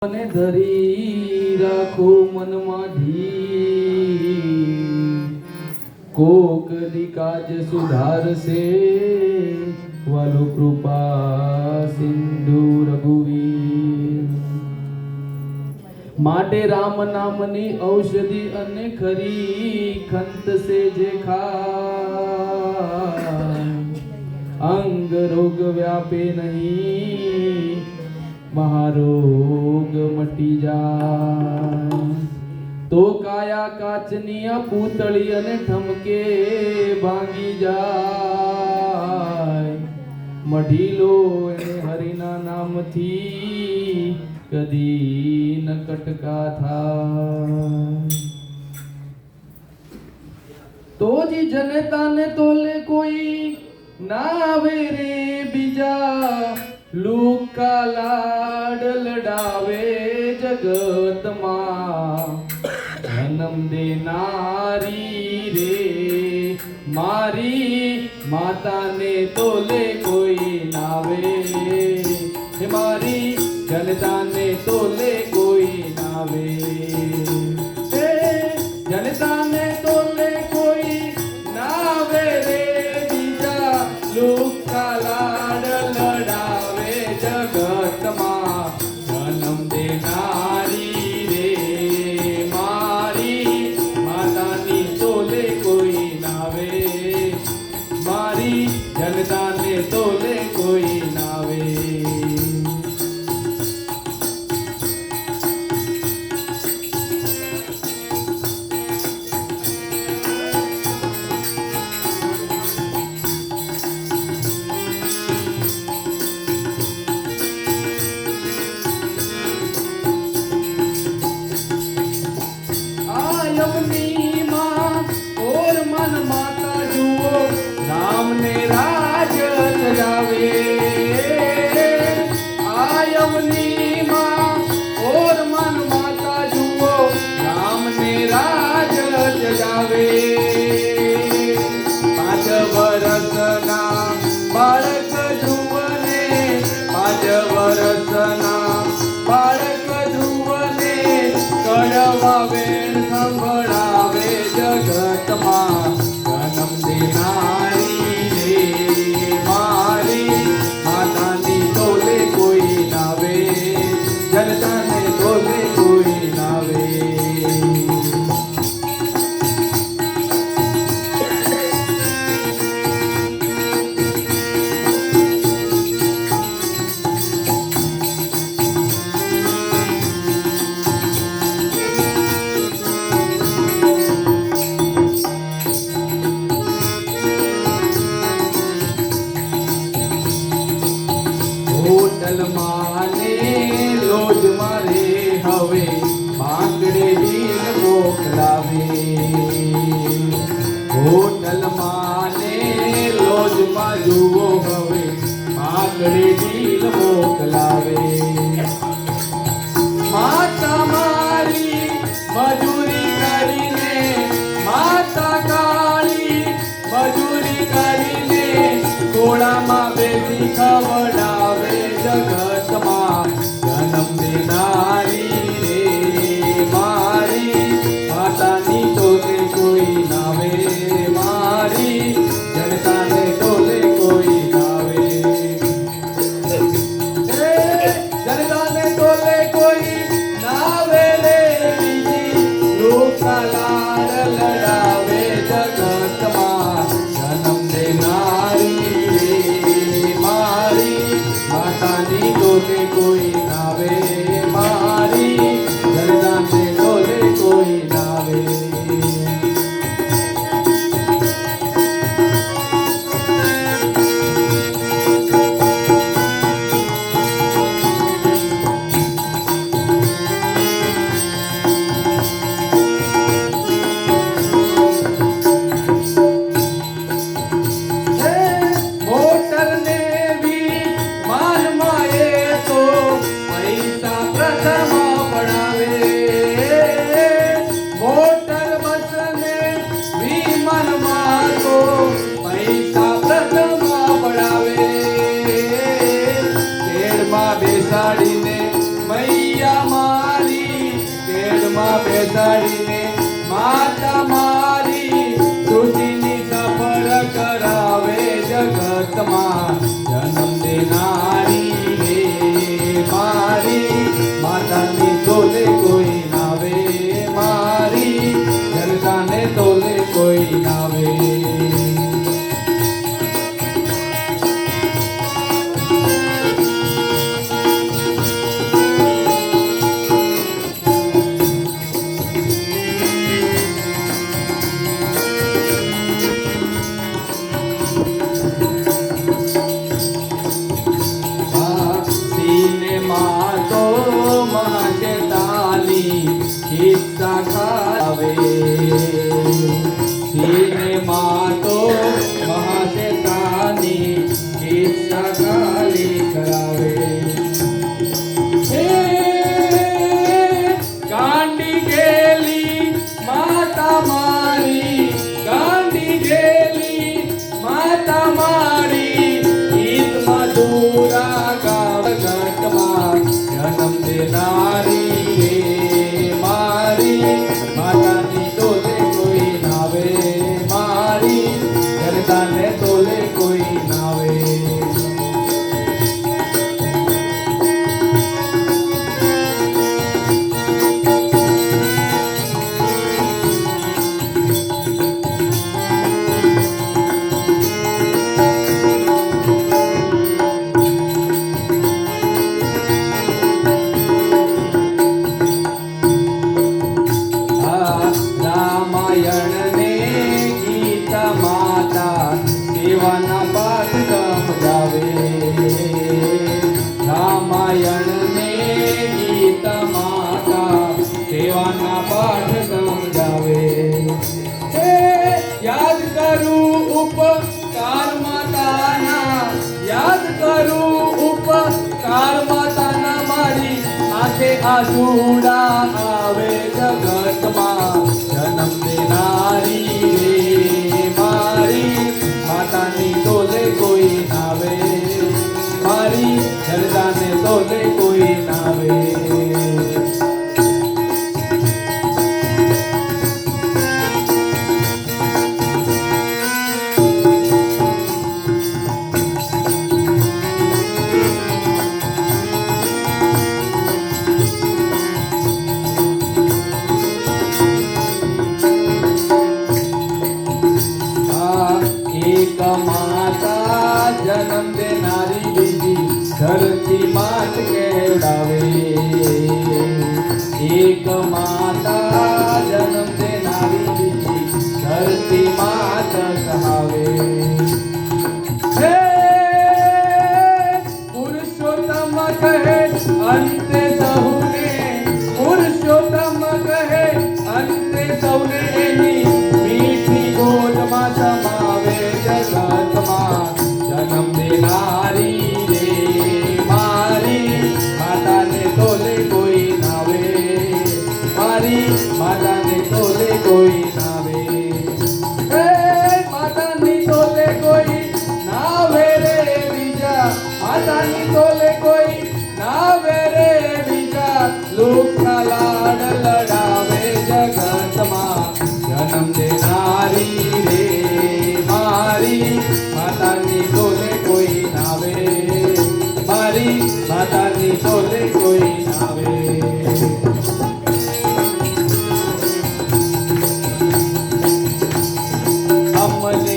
મને ધરી રાખો મનમાં કોક દી કાજ સુધારશે વાલો કૃપા સિંધુ રઘુવીર માટે રામ નામની ઔષધિ અને ખરી ખંતસે જે ખાય અંગ રોગ વ્યાપે નહીં મહારોગ મટી જાય તો કાયા કાચની આ પૂતળી અને ઠમકે ભાંગી જાય મઢી લો એને હરિના નામથી કદી ન કટકા થાય તો જી જનતાને તોલે કોઈ ના આવે રે બીજા લુકા લાડ લડાવે જગતમાં જન્મ દેનારી રે મારી માતાને તોલે કોઈ નાવે હે મારી જનતાને તોલે કોઈ નાવે હે જનતાને તોલે કોઈ નાવે રે બીજા લુકા લાડ લડાવે જગતમાં જન્મ દેનારી રે મારી માતાની તોલે કોઈ નાવે મારી જનતાને તોલે કોઈ નાવે यमुनी माँ और मन माता जुओ राम ने राज सजावे आ यमुनी माँ और मन माता जुओ राम ने राज सजावे 5 વર્ષના બાળક જુવને 5 વર્ષના બાળક જુવને કડવા વેણ સંભળાવે જગતમાં જન્મ દેનારી રે મારી માતાની તોલે કોઈ નાવે જનતાને તોલે કોઈ નાવે હોટલ માને લોજ મારે હવે માંગડે દિલ મોકલાવે હોટલ માને લોજ માં જુઓ હવે માંગડે દિલ મોકલાવે માતા મારી મજૂરી કરીને માતા કાળી મજૂરી કરીને ઘોડામાં બેસી ખવડાવે જગતમાં જન્મ દેનારી રે મારી માતાની તોલે કોઈ નાવે મારી જનતાને તોલે કોઈ નાવે બેસાડીને માતા મારી સૃષ્ટિની સફળ કરાવે જગતમાં જન્મ દેનારી રે મારી માતાની તોલે કોઈ નાવે મારી જનતાને તોલે કોઈ નાવે ખિસ્સા ખાવે સિનેમા તો મહાશેતાની ખિસ્સા ખાલી કરાવે હે ગાંડી ગેલી માતા મારી ગાંડી ગેલી માતા મારી ગીત મધુરા ગાવ ઘટમાં જન્મ દેનારી માતાની તોલે કોઈ નાવે મારી જનતાને તોલે કોઈ નાવે સેવાના પાઠ સમજાવે રામાયણ ને ગીતા માતા સેવાના પાઠ સમજાવે હે યાદ કરું ઉપકાર માતાના યાદ કરું ઉપકાર માતાના મારી આંખે આંસુડા આવે જગતમાં જન્મ દેનારી રે મારી માતાની તોલે કોઈ નાવે મારી જનતાને તોલે કોઈ નાવે એક માતા જન્મ દેનારી બીજી ધરતી માત કહેવડાવે એક માતા જન્મ દેનારી બીજી ધરતી માત કહાવે હે પુરુષોત્તમ કહે અંતે સહુને પુરુષોત્તમ કહે અંતે સૌને એની મીઠી ગોદમાં સમાવે જગતમાં જન્મ દેનારી રે મારી માતાને તોલે કોઈ નાવે મારી માતાને તોલે કોઈ નાવે હે માતાની તોલે કોઈ નાવે રે બીજા માતાની તોલે કોઈ નાવે રે બીજા લોક